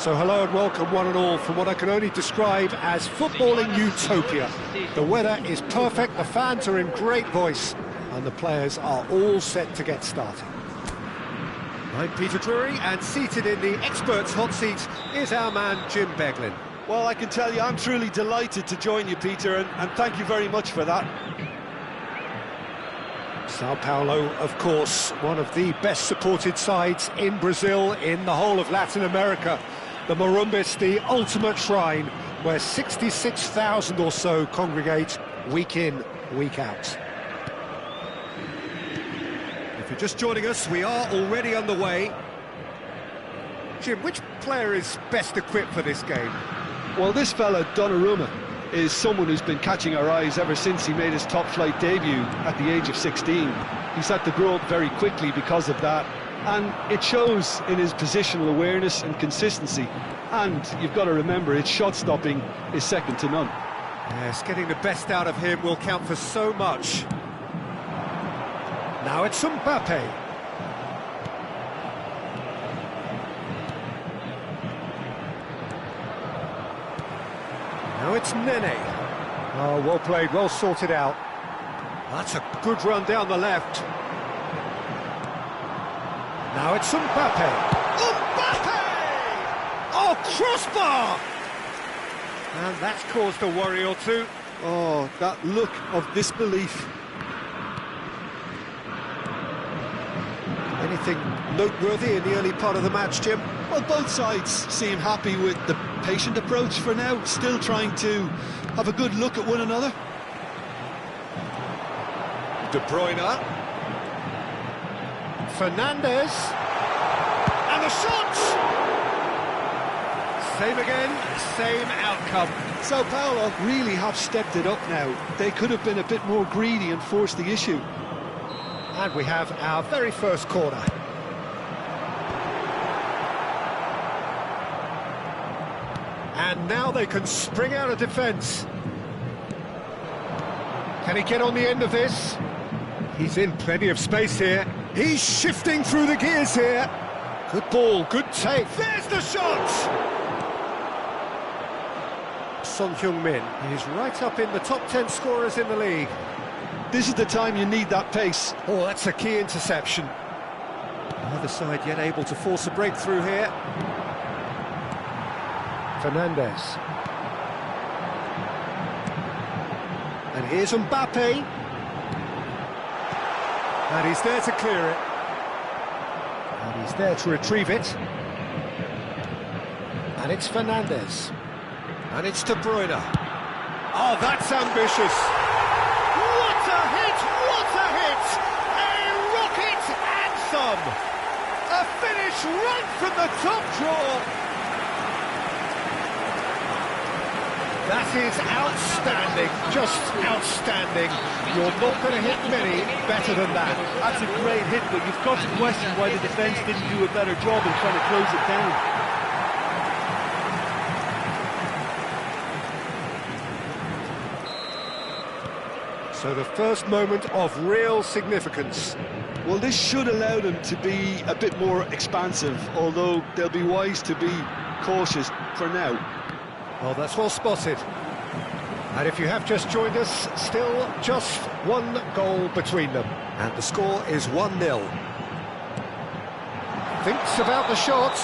So hello and welcome one and all from what I can only describe as footballing utopia. The weather is perfect, the fans are in great voice, and the players are all set to get started. I'm Peter Drury, and seated in the experts' hot seat is our man Jim Beglin. Well, I can tell you I'm truly delighted to join you, Peter, and thank you very much for that. Sao Paulo, of course, one of the best supported sides in Brazil, in the whole of Latin America. The Morumbis, the ultimate shrine, where 66,000 or so congregate week in, week out. If you're just joining us, we are already underway. Jim, which player is best equipped for this game? Well, this fella, Donnarumma, is someone who's been catching our eyes ever since he made his top-flight debut at the age of 16. He's had to grow up very quickly because of that, and it shows in his positional awareness and consistency. And you've got to remember, his shot-stopping is second to none. Yes, getting the best out of him will count for so much. Now it's Mbappe. Now it's Nene. Oh, well played, well sorted out. That's a good run down the left. Now it's Mbappe. Mbappe! Oh, crossbar! And that's caused a worry or two. Oh, that look of disbelief. Anything noteworthy in the early part of the match, Jim? Well, both sides seem happy with the patient approach for now, still trying to have a good look at one another. De Bruyne. Fernandes. And the shot! Same again, same outcome. Sao Paulo really have stepped it up now. They could have been a bit more greedy and forced the issue. And we have our very first corner. And now they can spring out of defence. Can he get on the end of this? He's in plenty of space here. He's shifting through the gears here. Good ball, good take. There's the shot! Son Heung-min is right up in the top 10 scorers in the league. This is the time you need that pace. Oh, that's a key interception. Neither side yet able to force a breakthrough here. Fernandes. And here's Mbappe. And he's there to clear it. And he's there to retrieve it. And it's Fernandes. And it's De Bruyne. Oh, that's ambitious. What a hit! What a hit! A rocket anthem! A finish right from the top draw. That is outstanding, just outstanding. You're not going to hit many better than that. That's a great hit, but you've got to question why the defence didn't do a better job in trying to close it down. So the first moment of real significance. Well, this should allow them to be a bit more expansive, although they'll be wise to be cautious for now. Well, that's well spotted. And if you have just joined us, still just one goal between them. And the score is 1-0. Thinks about the shot.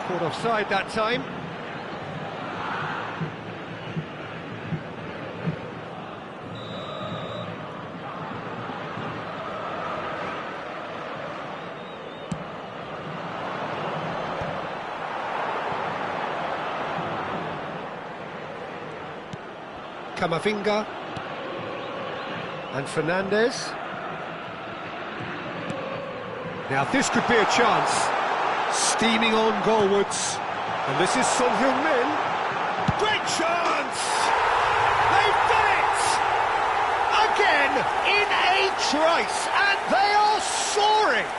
Caught offside that time. Camavinga and Fernandes. Now this could be a chance. Steaming on goalwards. And this is Son Heung-min. Great chance! They've done it! Again, in a trice, and they are soaring!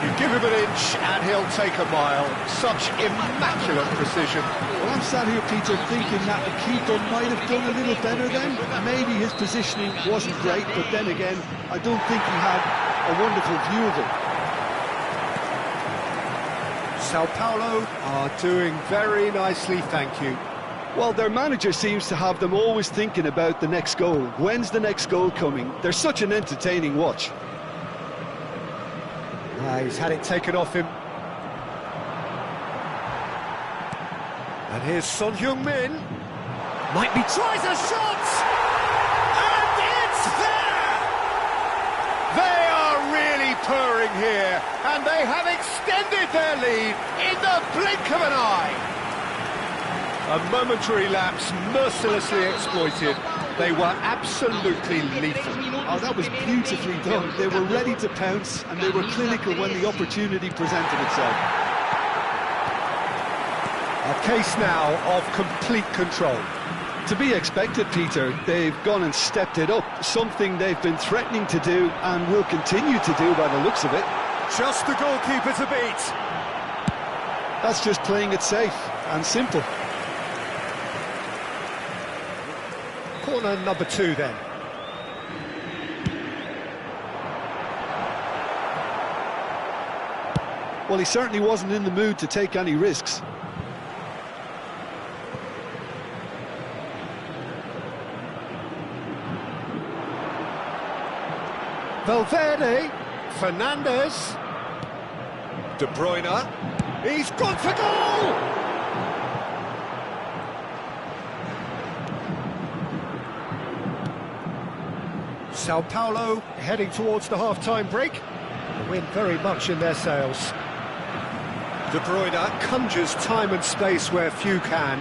You give him an inch and he'll take a mile. Such immaculate precision. Well, I'm sat here, Peter, thinking that the keeper might have done a little better then. Maybe his positioning wasn't great, but then again, I don't think he had a wonderful view of it. Sao Paulo are doing very nicely, thank you. Well, their manager seems to have them always thinking about the next goal. When's the next goal coming? They're such an entertaining watch. He's had it taken off him. And here's Son Heung-min. Might be tries a shot! And it's there! They are really purring here, and they have extended their lead in the blink of an eye. A momentary lapse mercilessly exploited. They were absolutely lethal. Oh, that was beautifully done. They were ready to pounce, and they were clinical when the opportunity presented itself. A case now of complete control. To be expected, Peter. They've gone and stepped it up, something they've been threatening to do and will continue to do by the looks of it. Just the goalkeeper to beat. That's just playing it safe and simple. Corner number 2 then. Well, he certainly wasn't in the mood to take any risks. Valverde, Fernandes, De Bruyne, he's gone for goal! Sao Paulo heading towards the half-time break. The wind very much in their sails. De Bruyne conjures time and space where few can.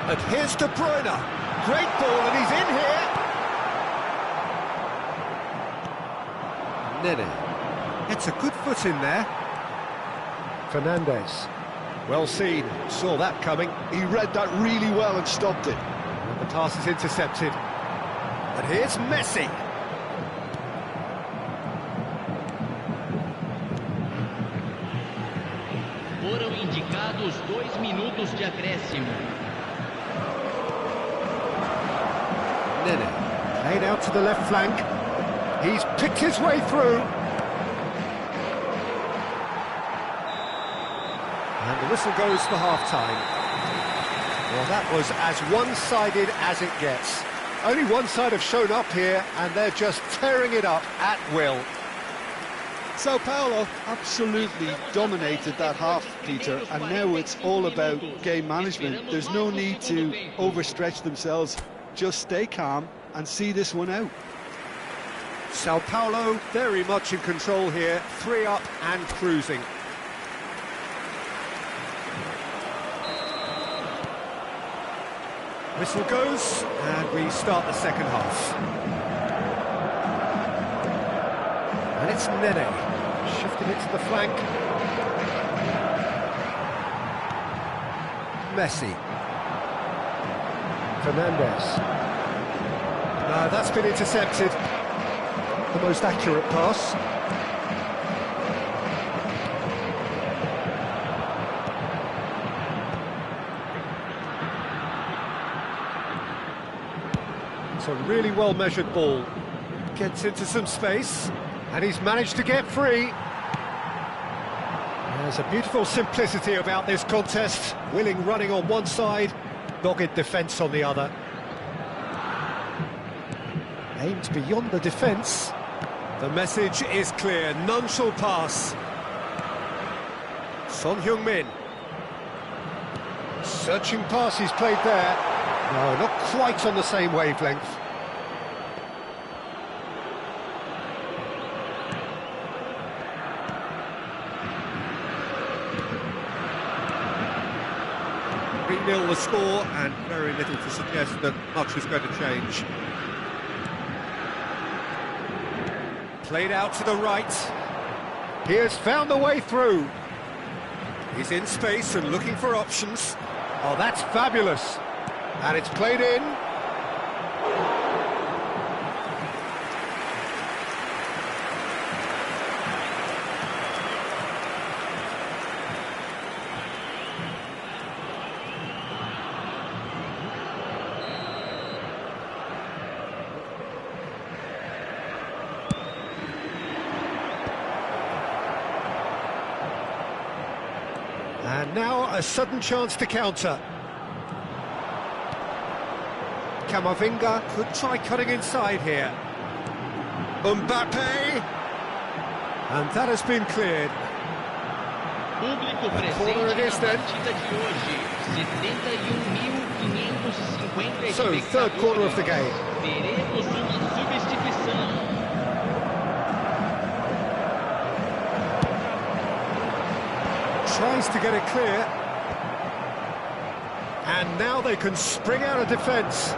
And here's De Bruyne. Great ball, and he's in here. Nene. It's a good foot in there. Fernandes. Well seen, saw that coming. He read that really well and stopped it. And the pass is intercepted. And here's Messi. Foram indicados 2 minutos de acréscimo. Nene, laid out to the left flank. He's picked his way through. And the whistle goes for half-time. Well, that was as one-sided as it gets. Only one side have shown up here, and they're just tearing it up at will. Sao Paulo absolutely dominated that half, Peter, and now it's all about game management. There's no need to overstretch themselves. Just stay calm and see this one out. Sao Paulo very much in control here, 3 up and cruising. Whistle goes, and we start the second half. And it's Nene, shifting it to the flank. Messi. Fernandes. No, that's been intercepted. The most accurate pass. It's a really well-measured ball. Gets into some space, and he's managed to get free. There's a beautiful simplicity about this contest. Willing running on one side, dogged defence on the other. Aimed beyond the defence. The message is clear, none shall pass. Son Heung-min. Searching pass he's played there. No, not quite on the same wavelength. Nil the score, and very little to suggest that much is going to change. Played out to the right. He has found the way through. He's in space and looking for options. Oh, that's fabulous. And it's played in. And now a sudden chance to counter. Camavinga could try cutting inside here. Mbappe! And that has been cleared. Público Corner it presente is na then. partida de hoje. 71.550 So, third quarter of the game. Teremos uma substituição. Tries to get it clear. And now they can spring out of defence.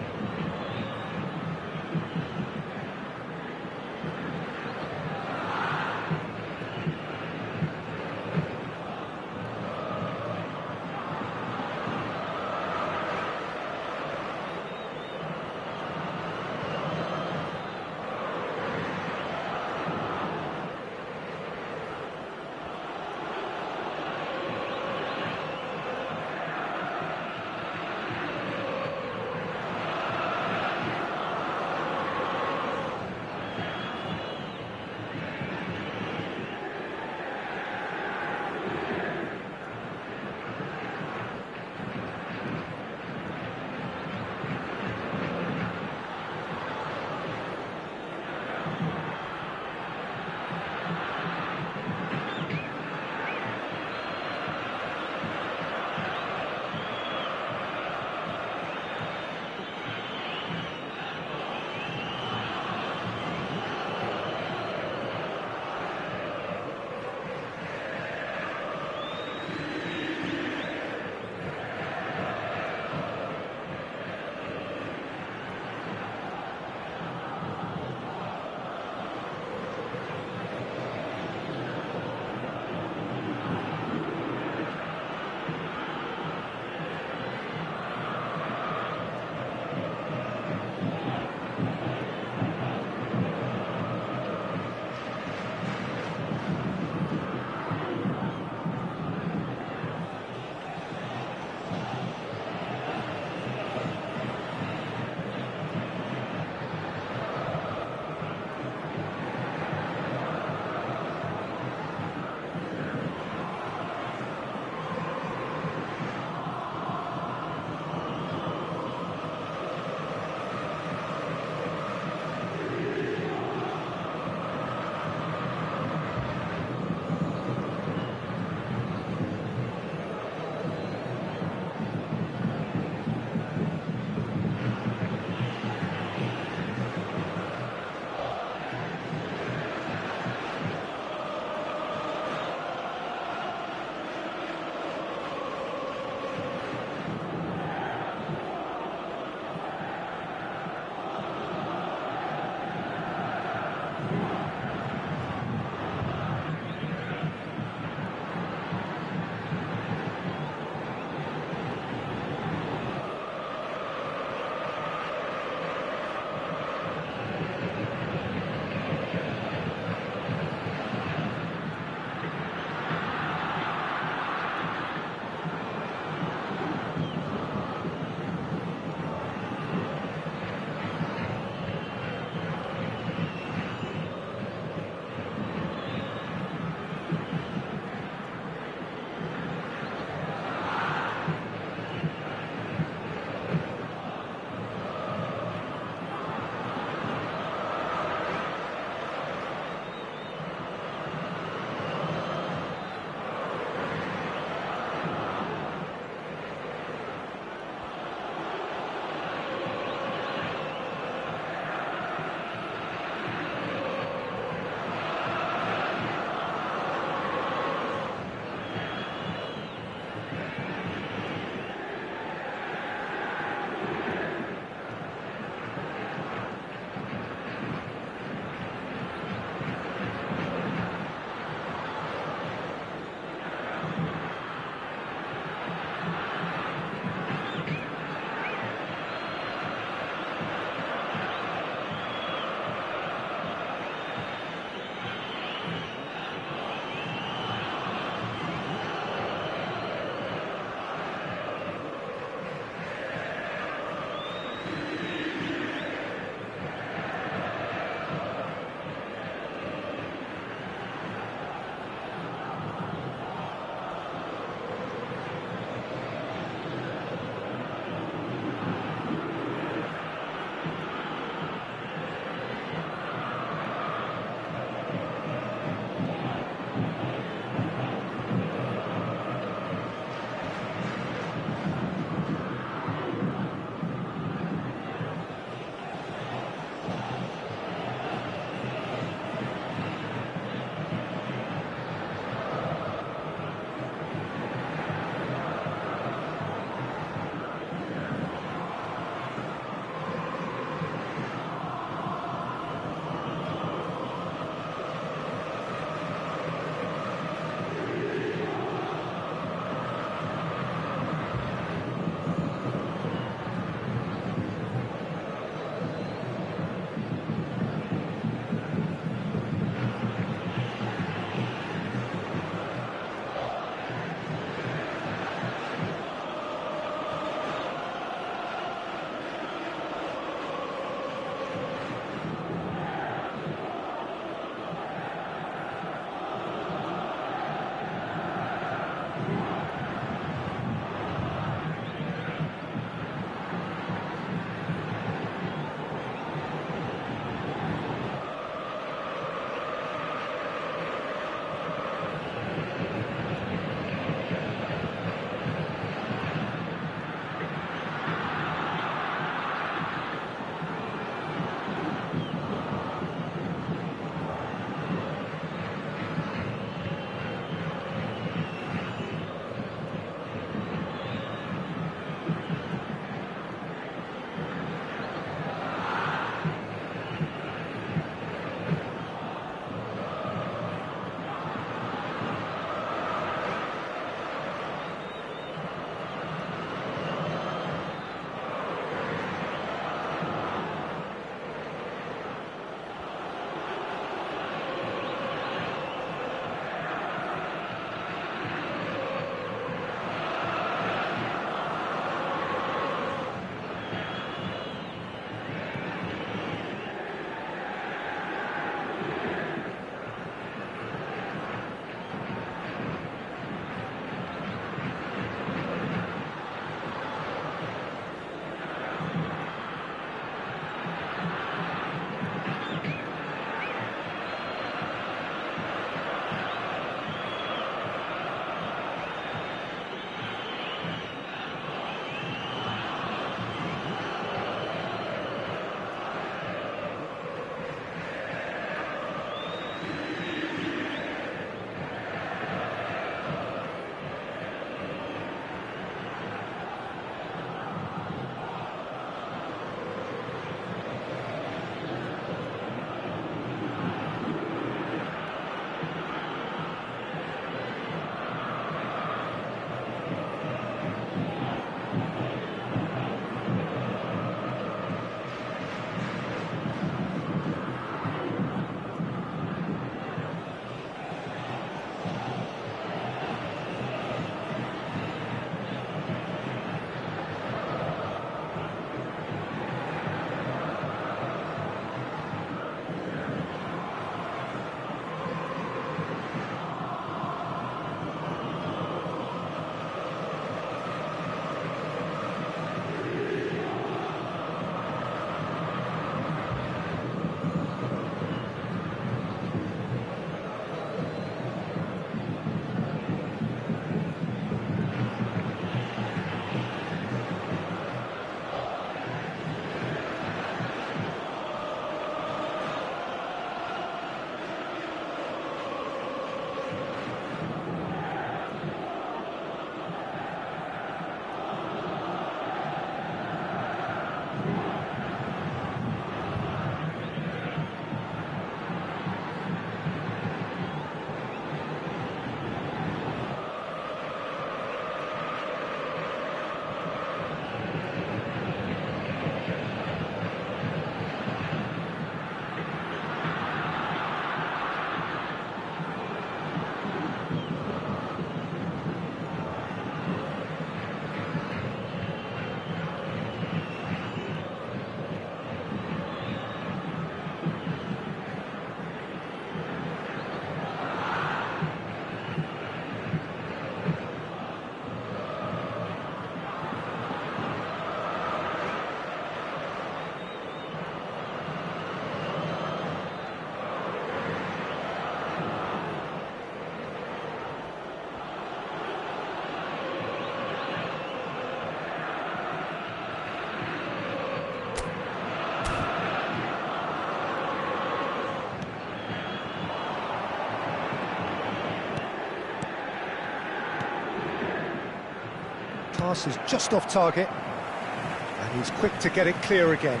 pass is just off target, and he's quick to get it clear again.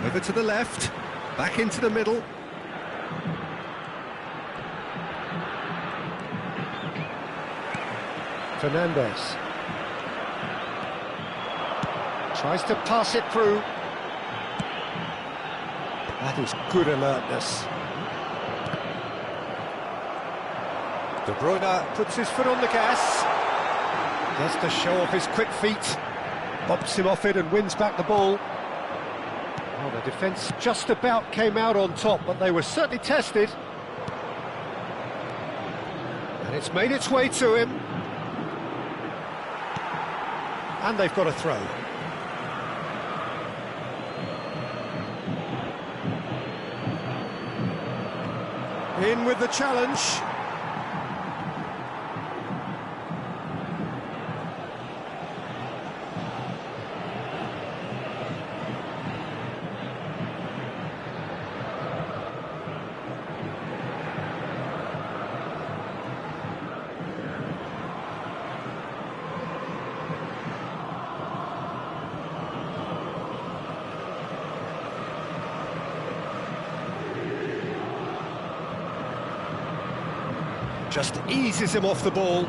Over to the left, back into the middle. Fernandes tries to pass it through. That is good alertness. De Bruyne puts his foot on the gas. Gets to show off his quick feet. Bumps him off it and wins back the ball. Well, the defence just about came out on top, but they were certainly tested. And it's made its way to him. And they've got a throw. In with the challenge. Just eases him off the ball.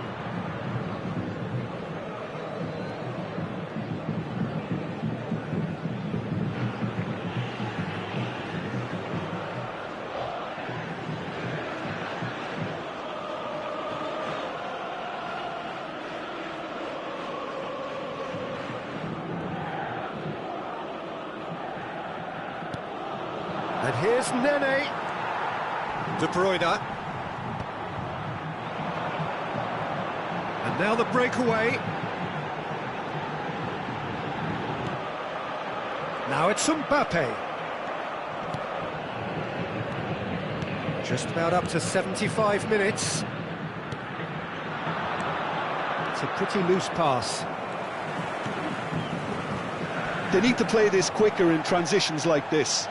And here's Nene. De Bruyne. And now the breakaway. Now it's Mbappe. Just about up to 75 minutes. It's a pretty loose pass. They need to play this quicker in transitions like this.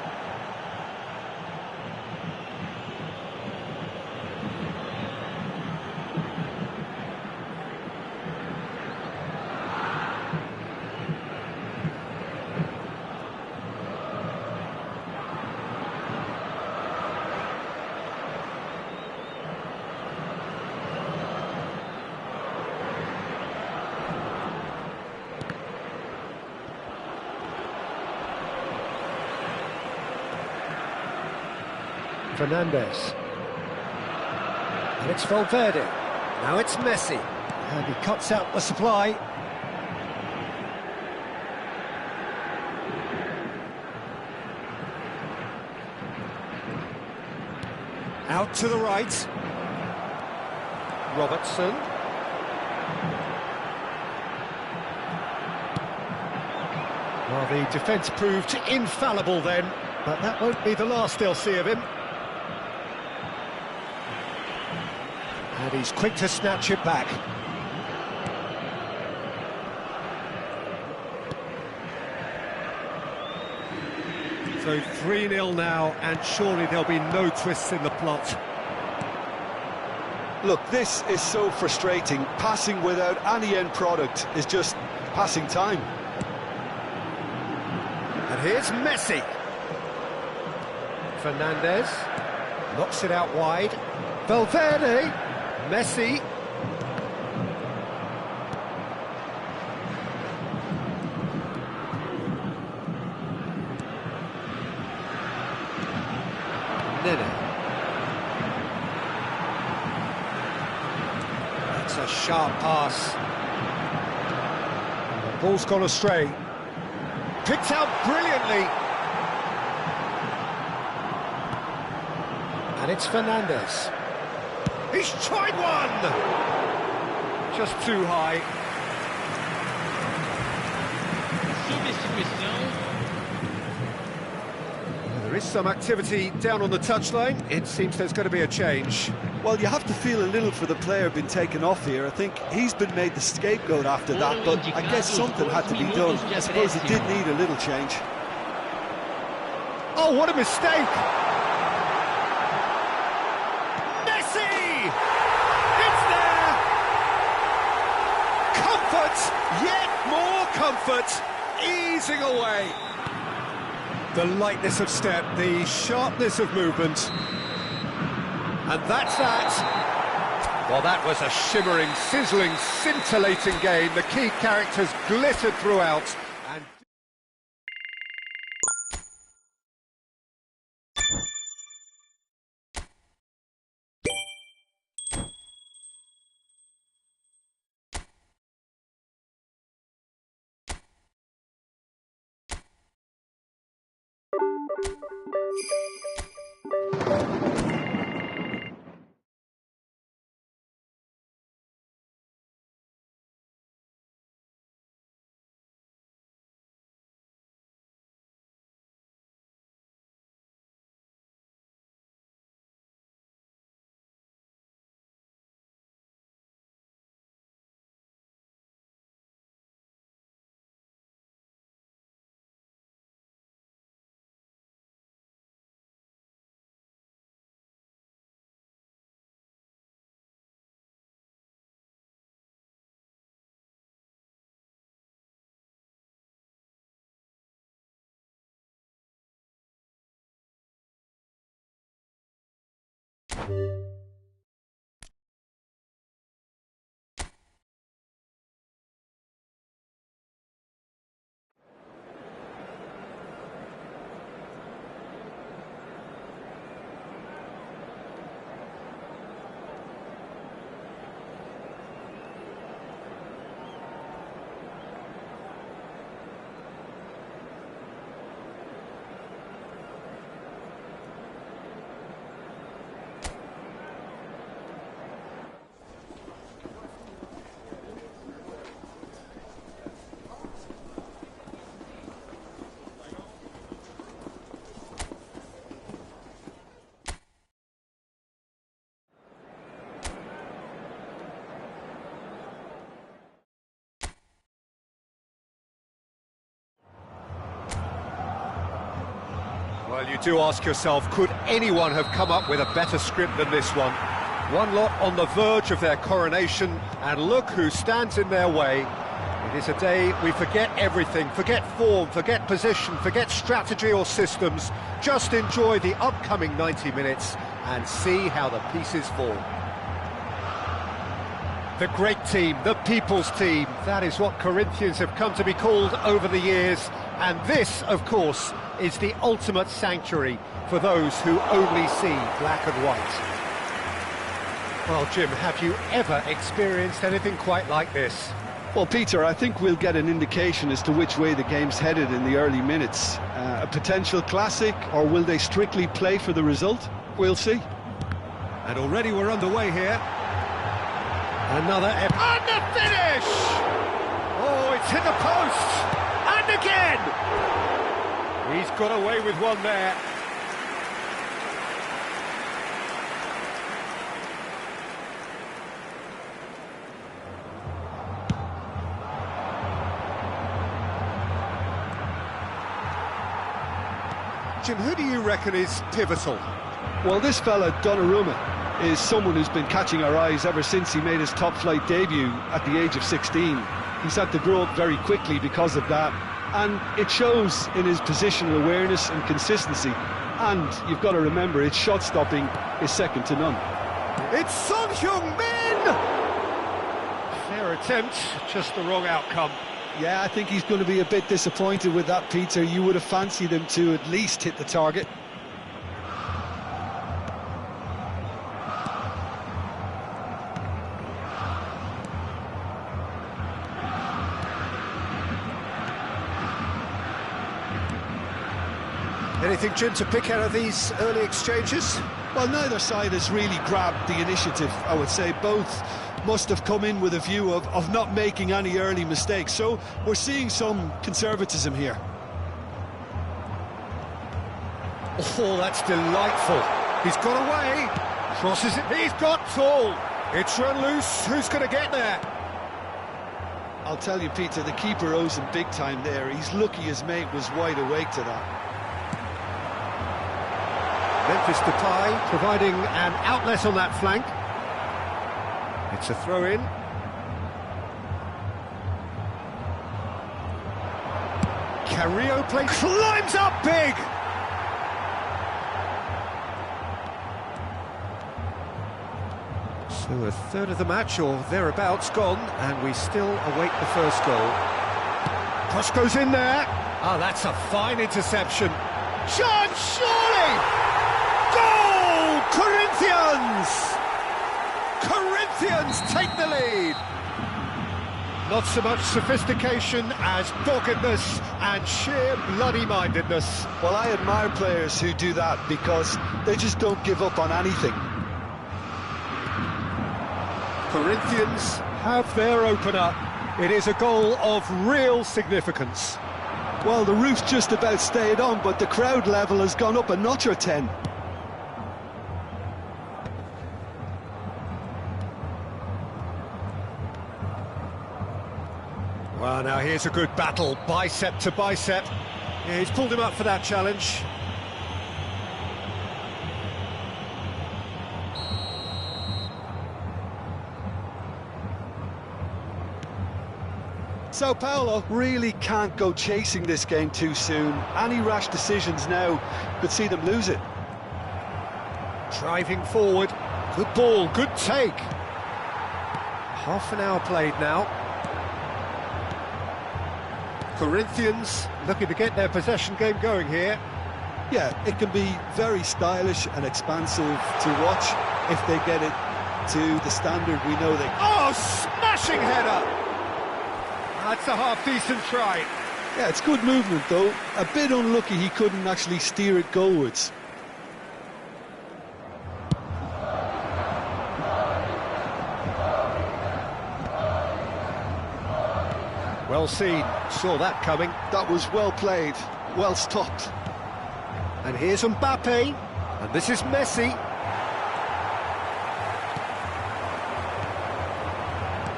Fernandes. And it's Valverde. Now it's Messi. And he cuts out the supply. Out to the right. Robertson. Well, the defence proved infallible then, but that won't be the last they'll see of him. And he's quick to snatch it back. So 3-0 now, and surely there'll be no twists in the plot. Look, this is so frustrating. Passing without any end product is just passing time. And here's Messi. Fernandes knocks it out wide. Valverde. Messi. Nene. That's a sharp pass. The ball's gone astray. Picked out brilliantly. And it's Fernandes. He's tried one! Just too high. There is some activity down on the touchline. It seems there's going to be a change. Well, you have to feel a little for the player being taken off here. I think he's been made the scapegoat after that, but I guess something had to be done. I suppose it did need a little change. Oh, what a mistake! Messi! It's there! comfort, yet more comfort, easing away. The lightness of step, the sharpness of movement. And that's that. Well, that was a shimmering, sizzling, scintillating game. The key characters glittered throughout. And well, you do ask yourself, could anyone have come up with a better script than this one? One lot on the verge of their coronation, and look who stands in their way. It is a day we forget everything, forget form, forget position, forget strategy or systems. Just enjoy the upcoming 90 minutes and see how the pieces fall. The great team, the people's team, that is what Corinthians have come to be called over the years. And this, of course, is the ultimate sanctuary for those who only see black and white. Well, Jim, have you ever experienced anything quite like this? Well, Peter, I think we'll get an indication as to which way the game's headed in the early minutes. A potential classic, or will they strictly play for the result? We'll see. And already we're underway here. Another and the finish! Oh, it's hit the post! And again! He's got away with one there. Jim, who do you reckon is pivotal? Well, this fella, Donnarumma, is someone who's been catching our eyes ever since he made his top-flight debut at the age of 16. He's had to grow up very quickly because of that, and it shows in his positional awareness and consistency. And you've got to remember, his shot-stopping is second to none. It's Son Heung-min! Fair attempt, just the wrong outcome. Yeah, I think he's going to be a bit disappointed with that, Peter. You would have fancied him to at least hit the target. Anything, Jim, to pick out of these early exchanges? Well, neither side has really grabbed the initiative, I would say. Both must have come in with a view of not making any early mistakes. So we're seeing some conservatism here. Oh, that's delightful. He's got away. Crosses it. He's got tall. It's run loose. Who's going to get there? I'll tell you, Peter, the keeper owes him big time there. He's lucky his mate was wide awake to that. Memphis Depay providing an outlet on that flank. It's a throw-in. Carrillo climbs up big! So a third of the match, or thereabouts, gone, and we still await the first goal. Cross goes in there. Ah, that's a fine interception. Chance, surely! Goal! Corinthians take the lead. Not so much sophistication as doggedness and sheer bloody-mindedness. Well, I admire players who do that because they just don't give up on anything. Corinthians have their opener. It is a goal of real significance. Well, the roof's just about stayed on, but the crowd level has gone up a notch or 10. Well, now here's a good battle, bicep to bicep. Yeah, he's pulled him up for that challenge. Sao Paulo really can't go chasing this game too soon. Any rash decisions now could see them lose it. Driving forward, good ball, good take. Half an hour played now. Corinthians looking to get their possession game going here. Yeah, it can be very stylish and expansive to watch if they get it to the standard we know they can. Oh, smashing header! That's a half-decent try. Yeah, it's good movement though. A bit unlucky he couldn't actually steer it goalwards. Well seen, saw that coming. That was well played, well stopped. And here's Mbappe, and this is Messi.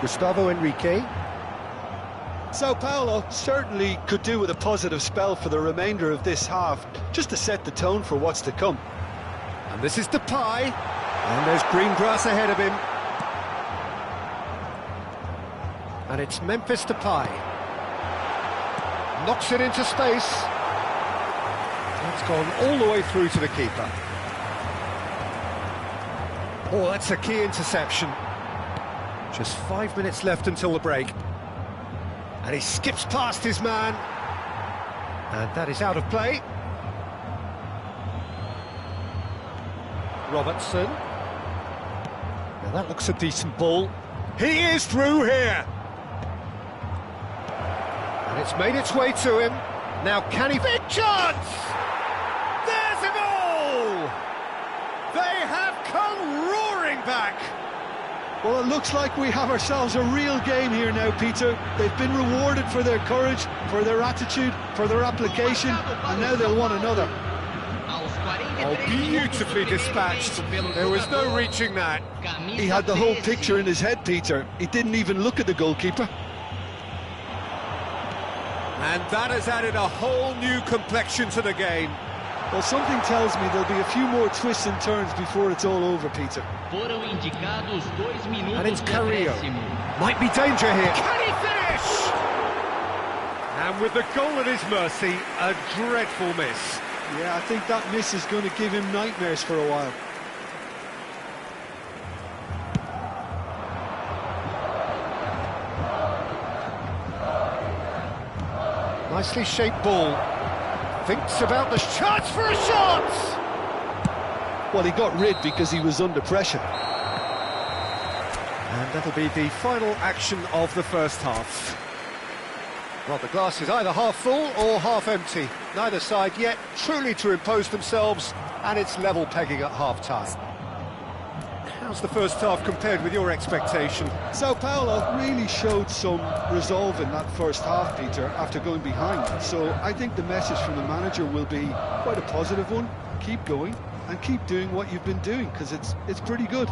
Gustavo Henrique. Sao Paulo certainly could do with a positive spell for the remainder of this half, just to set the tone for what's to come. And this is Depay, and there's green grass ahead of him. And it's Memphis Depay. Knocks it into space. That's gone all the way through to the keeper. Oh, that's a key interception. Just 5 minutes left until the break. And he skips past his man. And that is out of play. Robertson. Now that looks a decent ball. He is through here. And it's made its way to him. Now can he... Big chance! There's a goal! They have come roaring back. Well, it looks like we have ourselves a real game here now, Peter. They've been rewarded for their courage, for their attitude, for their application, and now they'll want another. Oh, beautifully dispatched. There was no reaching that. He had the whole picture in his head, Peter. He didn't even look at the goalkeeper. And that has added a whole new complexion to the game. Well, something tells me there'll be a few more twists and turns before it's all over, Peter. And it's Carrillo. Might be danger here. Can he finish? And with the goal at his mercy, a dreadful miss. Yeah, I think that miss is going to give him nightmares for a while. Nicely shaped ball. Thinks about the chance for a shot! Well, he got rid because he was under pressure. And that'll be the final action of the first half. Well, the glass is either half full or half empty. Neither side yet truly to impose themselves, and it's level pegging at half-time. How's the first half compared with your expectation? Sao Paulo really showed some resolve in that first half, Peter, after going behind. So I think the message from the manager will be quite a positive one. Keep going and keep doing what you've been doing, because it's pretty good.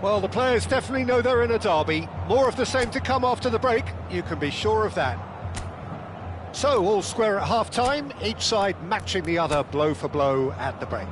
Well, the players definitely know they're in a derby. More of the same to come after the break, you can be sure of that. So, all square at half-time, each side matching the other blow for blow at the break.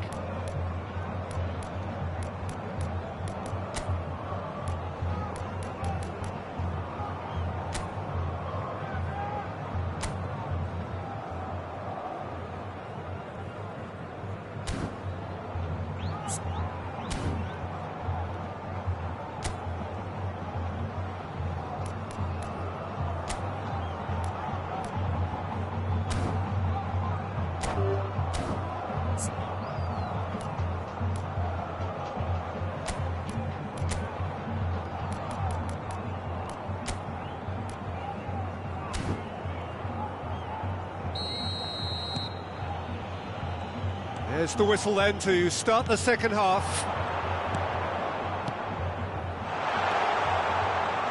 There's the whistle then to start the second half.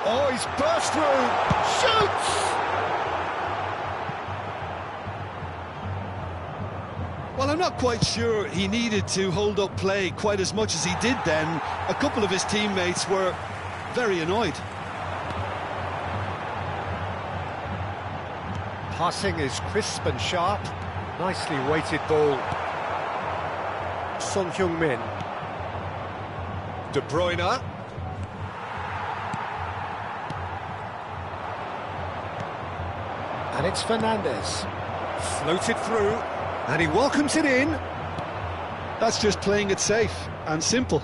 Oh, he's burst through! Shoots! Well, I'm not quite sure he needed to hold up play quite as much as he did then. A couple of his teammates were very annoyed. Passing is crisp and sharp. Nicely weighted ball. Son Heung-min. De Bruyne. And it's Fernandes. Floated through. And he welcomes it in. That's just playing it safe and simple.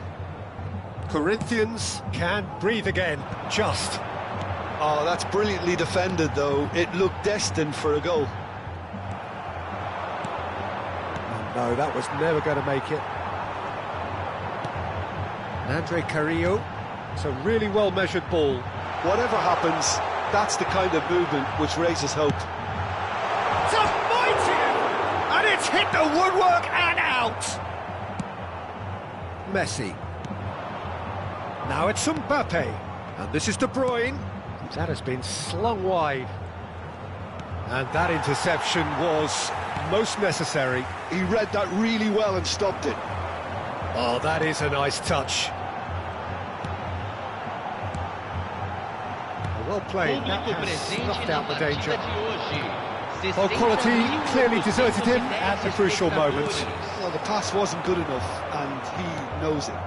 Corinthians can breathe again. Just. Oh, that's brilliantly defended, though. It looked destined for a goal. Oh, no, that was never going to make it. Andre Carrillo. It's a really well-measured ball. Whatever happens, that's the kind of movement which raises hope. And it's hit the woodwork and out! Messi. Now it's Mbappe. And this is De Bruyne. That has been slung wide. And that interception was most necessary. He read that really well and stopped it. Oh, that is a nice touch. Well played. That has snuffed out the danger. Well, quality clearly deserted him at the crucial moment. Well, the pass wasn't good enough, and he knows it.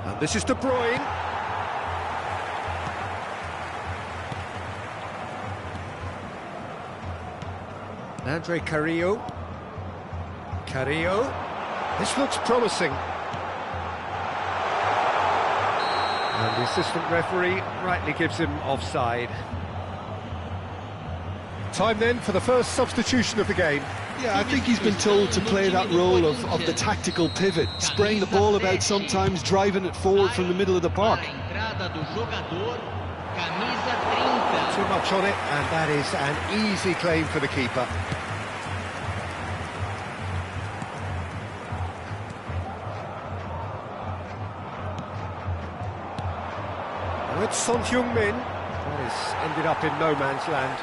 And this is De Bruyne. Andre Carrillo. Carrillo. This looks promising. And the assistant referee rightly gives him offside. Time then for the first substitution of the game. Yeah, I think he's been told to play that role of the tactical pivot, spraying the ball about sometimes, driving it forward from the middle of the park. Too much on it, and that is an easy claim for the keeper. Now it's Son Heung-min. That has ended up in no man's land.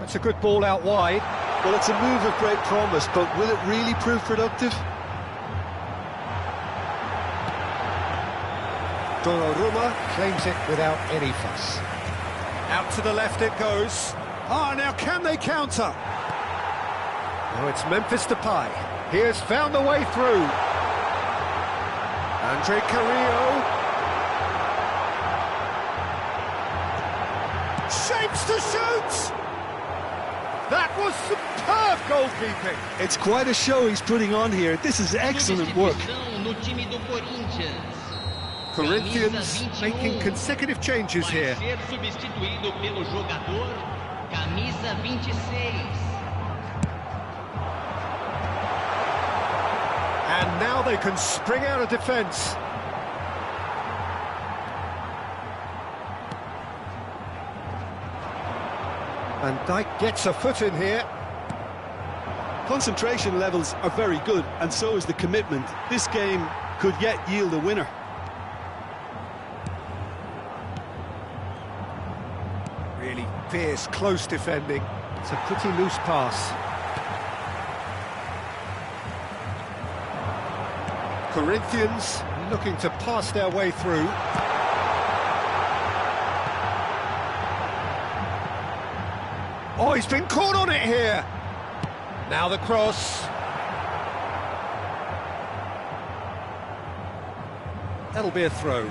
That's a good ball out wide. Well, it's a move of great promise, but will it really prove productive? Donnarumma claims it without any fuss. Out to the left it goes. Ah, now can they counter? Now it's Memphis Depay. He has found the way through. Andre Carrillo. Shapes to shoot! That was superb goalkeeping. It's quite a show he's putting on here. This is excellent work. Corinthians making consecutive changes here. And now they can spring out of defence. Van Dijk gets a foot in here. Concentration levels are very good, and so is the commitment. This game could yet yield a winner. Really fierce, close defending. It's a pretty loose pass. Corinthians looking to pass their way through. Oh, he's been caught on it here. Now the cross. That'll be a throw.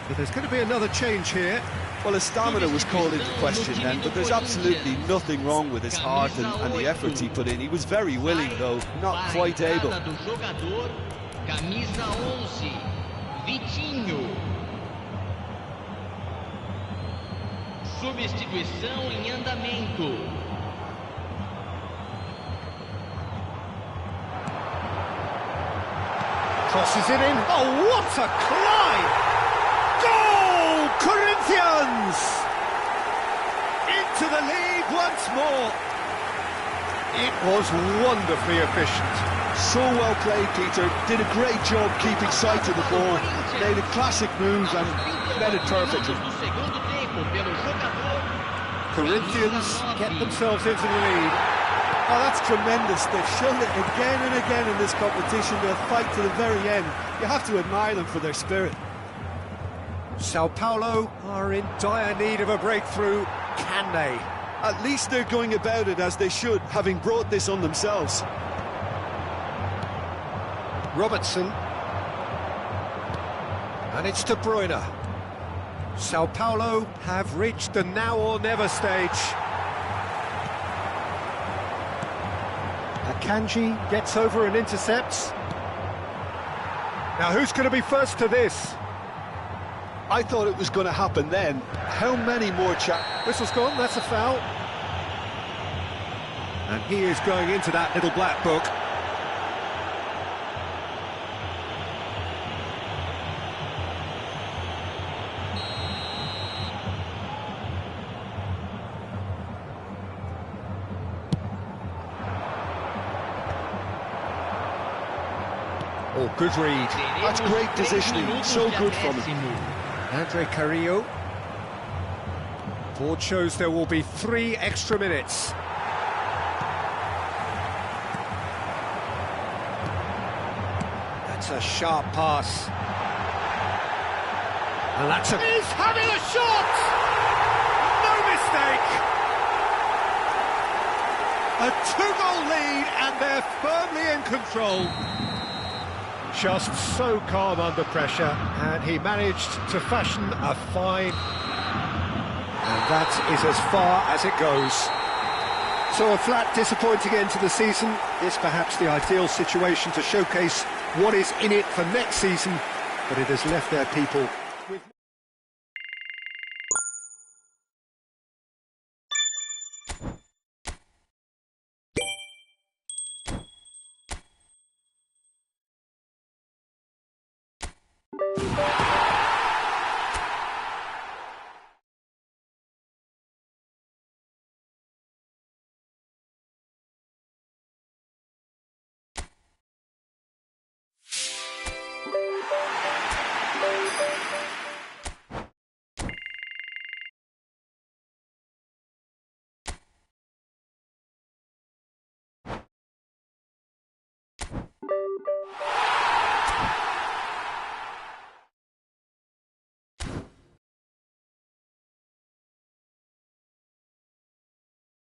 But there's going to be another change here. Well, his stamina was called into question then, but there's absolutely nothing wrong with his heart and the efforts he put in. He was very willing, though, not quite able. Camisa 11, Vitinho. Substituição em andamento. Crosses it in. Oh, what a climb! Goal! Corinthians! Into the lead once more. It was wonderfully efficient. So well played, Peter. Did a great job keeping sight of the ball. Made a classic move and met it perfectly. Corinthians get themselves into the lead. Oh, that's tremendous. They've shown it again and again in this competition. They'll fight to the very end. You have to admire them for their spirit. Sao Paulo are in dire need of a breakthrough. Can they? At least they're going about it as they should, having brought this on themselves. Robertson. And it's De Bruyne. Sao Paulo have reached the now or never stage. Akanji gets over and intercepts. Now who's going to be first to this? I thought it was going to happen then. How many more Whistle's gone, that's a foul. And he is going into that little black book. Oh, good read. That's great positioning, so good from him. Andre Carrillo. Board shows there will be 3 extra minutes. That's a sharp pass. And that's a... He's having a shot! No mistake! A 2-goal lead and they're firmly in control. Just so calm under pressure, and he managed to fashion a fine, and that is as far as it goes. So a flat, disappointing end to the season is perhaps the ideal situation to showcase what is in it for next season, but it has left their people